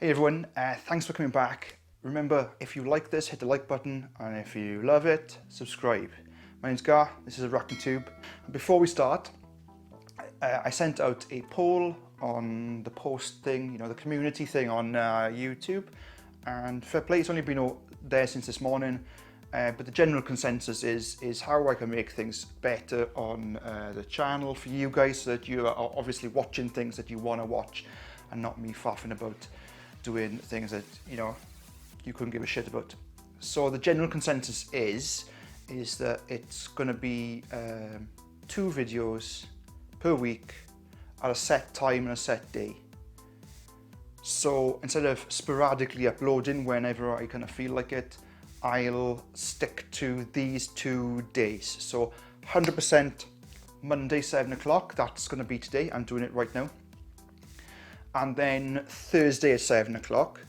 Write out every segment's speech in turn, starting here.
Hey everyone, thanks for coming back. Remember, if you like this, hit the like button, and if you love it, subscribe. My name's Gar, this is a Racking Tube. Before we start, I sent out a poll on the post thing, you know, the community thing on YouTube, and fair play, it's only been there since this morning, but the general consensus is how I can make things better on the channel for you guys, so that you are obviously watching things that you want to watch and not me faffing about doing things that, you know, you couldn't give a shit about. So the general consensus is that it's going to be 2 videos per week at a set time and a set day. So instead of sporadically uploading whenever I kind of feel like it, I'll stick to these 2 days. So 100% Monday 7 o'clock, that's going to be today, I'm doing it right now. And then Thursday at 7 o'clock,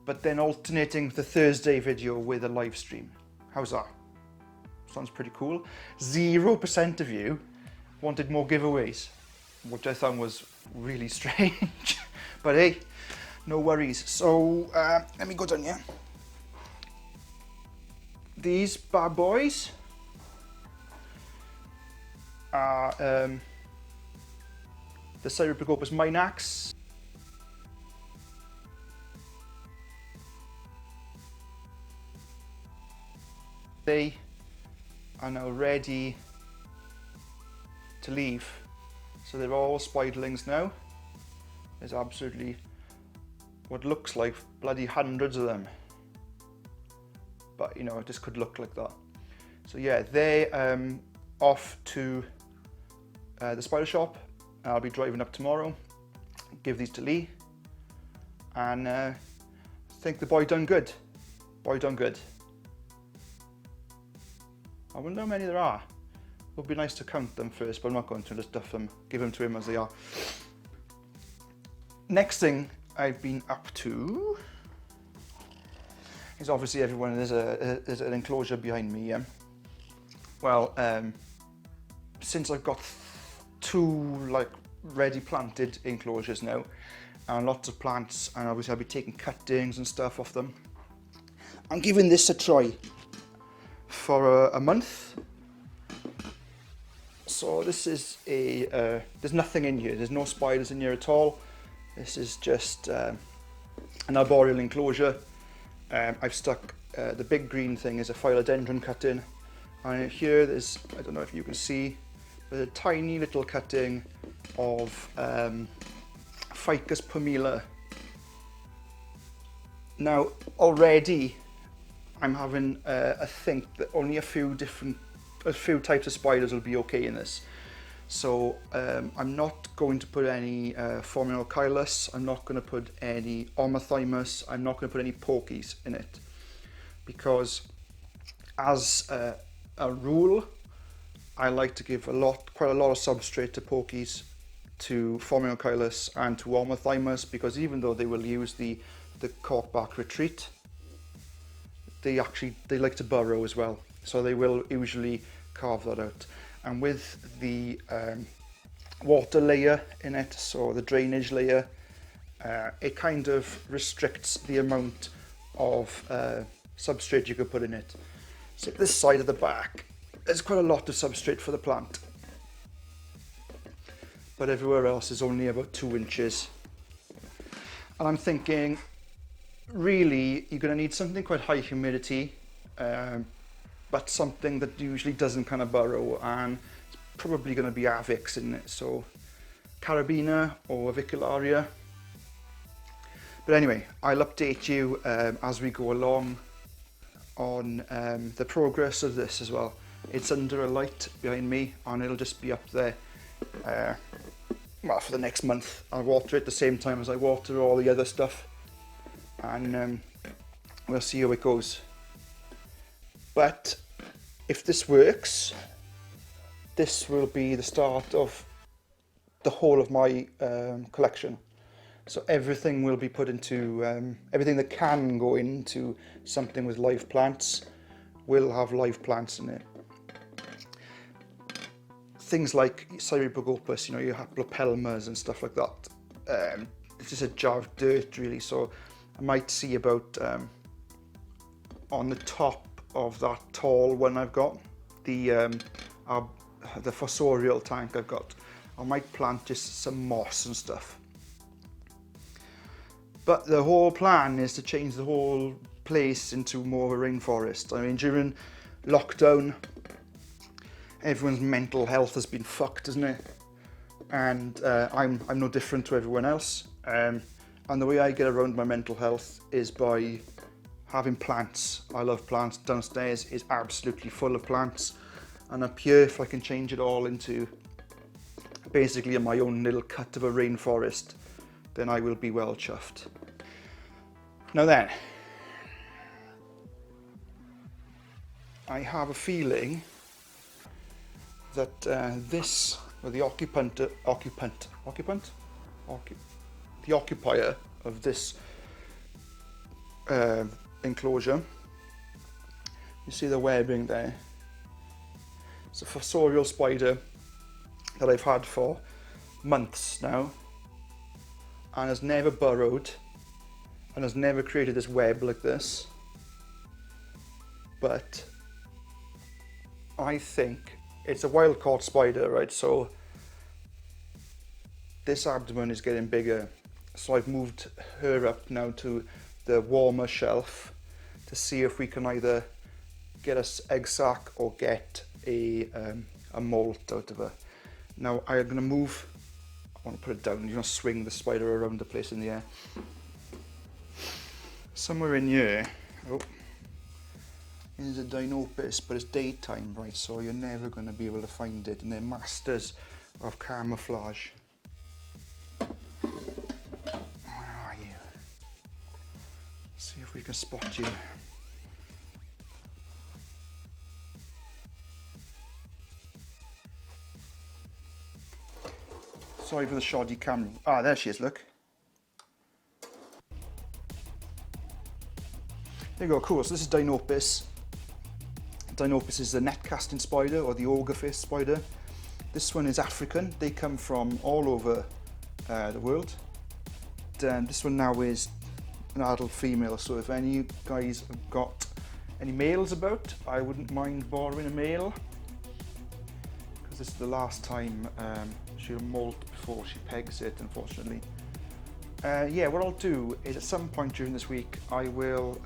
but then alternating the Thursday video with a live stream. How's that? Sounds pretty cool. 0% of you wanted more giveaways, which I thought was really strange. But hey, no worries. So let me go down here. These bad boys are the H.minax. They are now ready to leave. So they're all spiderlings now. There's absolutely what looks like bloody hundreds of them. But you know, it just could look like that. So yeah, they're off to the spider shop. I'll be driving up tomorrow, give these to Lee, and I think the boy done good. Boy done good. I wonder how many there are. It would be nice to count them first, but I'm not going to. Just stuff them, give them to him as they are. Next thing I've been up to is obviously everyone, there's an enclosure behind me. Well, since I've got 2 like ready planted enclosures now and lots of plants, and obviously I'll be taking cuttings and stuff off them, I'm giving this a try for a month. So this is there's nothing in here, there's no spiders in here at all. This is just an arboreal enclosure. I've stuck the big green thing is a philodendron cutting, and here there's, I don't know if you can see, there's a tiny little cutting of Ficus pumila. Now already I'm having a think that only a few types of spiders will be okay in this. So I'm not going to put any Ornithoctonus, I'm not going to put any Ornithoctonus, I'm not going to put any porkies in it, because as a rule, I like to give quite a lot of substrate to porkies, to Ornithoctonus and to Ornithoctonus, because even though they will use the corkbark retreat, they like to burrow as well. So they will usually carve that out. And with the water layer in it, so the drainage layer, it kind of restricts the amount of substrate you could put in it. So this side of the back, there's quite a lot of substrate for the plant, but everywhere else is only about 2 inches. And I'm thinking, really, you're going to need something quite high humidity, but something that usually doesn't kind of burrow, and it's probably going to be avix in it, so carabina or avicularia. But anyway, I'll update you as we go along on the progress of this as well. It's under a light behind me, and it'll just be up there well, for the next month. I'll water it the same time as I water all the other stuff, and we'll see how it goes. But if this works, this will be the start of the whole of my collection. So everything will be put into, everything that can go into something with live plants will have live plants in it. Things like Cerebogopus, you know, your Haplopelmas and stuff like that. it's just a jar of dirt really, so I might see about on the top of that tall one I've got, the fossorial tank I've got, I might plant just some moss and stuff. But the whole plan is to change the whole place into more of a rainforest. I mean, during lockdown, everyone's mental health has been fucked, isn't it? And I'm no different to everyone else. And the way I get around my mental health is by having plants. I love plants. Downstairs is absolutely full of plants. And up here, if I can change it all into basically my own little cut of a rainforest, then I will be well chuffed. Now then, I have a feeling that the occupier of this enclosure, you see the webbing there, it's a fossorial spider that I've had for months now and has never burrowed and has never created this web like this, but I think it's a wild caught spider, right? So this abdomen is getting bigger, so I've moved her up now to the warmer shelf to see if we can either get an egg sac or get a moult out of her. Now I'm going to move, I want to put it down, you're going to swing the spider around the place in the air. Somewhere in here, oh, is a Dinopus, but it's daytime, right, so you're never going to be able to find it, and they're masters of camouflage. Where are you? See if we can spot you. Sorry for the shoddy camera. Ah, there she is, look. There you go, cool. So this is Dinopus. Dinopus is the net casting spider, or the ogre-faced spider. This one is African. They come from all over the world. And this one now is an adult female, so if any of you guys have got any males about, I wouldn't mind borrowing a male, because this is the last time she'll molt before she pegs it, unfortunately. Yeah, what I'll do is at some point during this week I will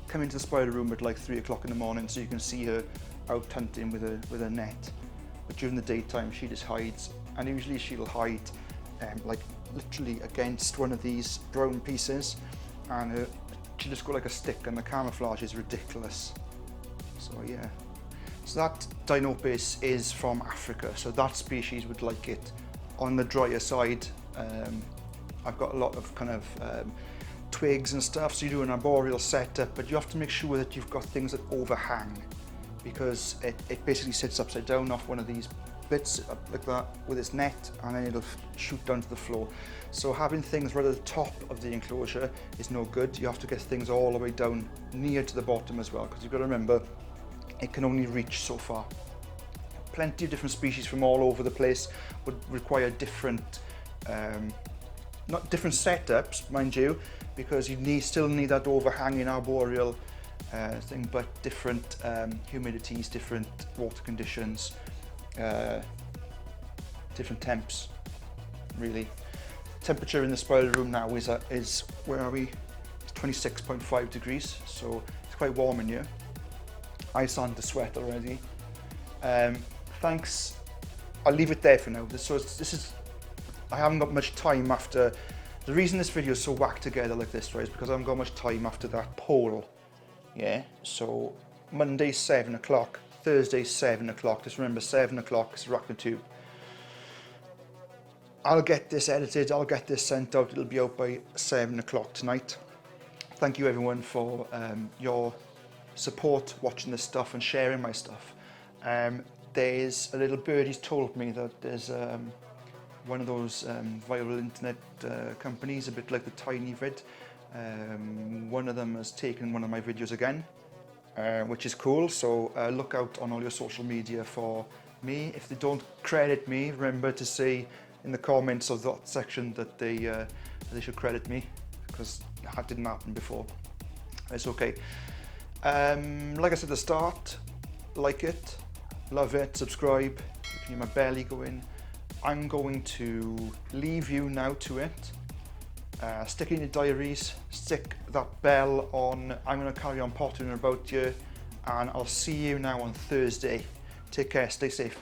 come into the spider room at like 3 o'clock in the morning so you can see her out hunting with a net. But during the daytime she just hides, and usually she'll hide like literally against one of these brown pieces, and she'll just go like a stick, and the camouflage is ridiculous. So yeah. So that Dinopus is from Africa, so that species would like it on the drier side. I've got a lot of kind of twigs and stuff, so you do an arboreal setup, but you have to make sure that you've got things that overhang, because it basically sits upside down off one of these bits like that with its net, and then it'll shoot down to the floor. So having things right at the top of the enclosure is no good. You have to get things all the way down near to the bottom as well, because you've got to remember it can only reach so far. Plenty of different species from all over the place would require different not different setups, mind you, because you still need that overhanging arboreal thing, but different humidities, different water conditions, different temps, really. Temperature in the spider room now is where are we? It's 26.5 degrees, so it's quite warm in here. I started to sweat already. Thanks. I'll leave it there for now. So this is. I haven't got much time after. The reason this video is so whacked together like this, right, is because I haven't got much time after that poll. Yeah. So Monday 7 o'clock, Thursday 7 o'clock. Just remember 7 o'clock is Rockin' Tube. I'll get this edited. I'll get this sent out. It'll be out by 7 o'clock tonight. Thank you everyone for your support watching this stuff and sharing my stuff. There's a little birdie's told me that there's one of those viral internet companies, a bit like the Tiny Vid. One of them has taken one of my videos again, which is cool. So look out on all your social media for me. If they don't credit me, remember to say in the comments of that section that they should credit me, because that didn't happen before. It's okay. Like I said at the start, like it, love it, subscribe. You can hear my belly going. I'm going to leave you now to it. Stick it in your diaries, stick that bell on. I'm going to carry on pottering about you, and I'll see you now on Thursday. Take care, stay safe.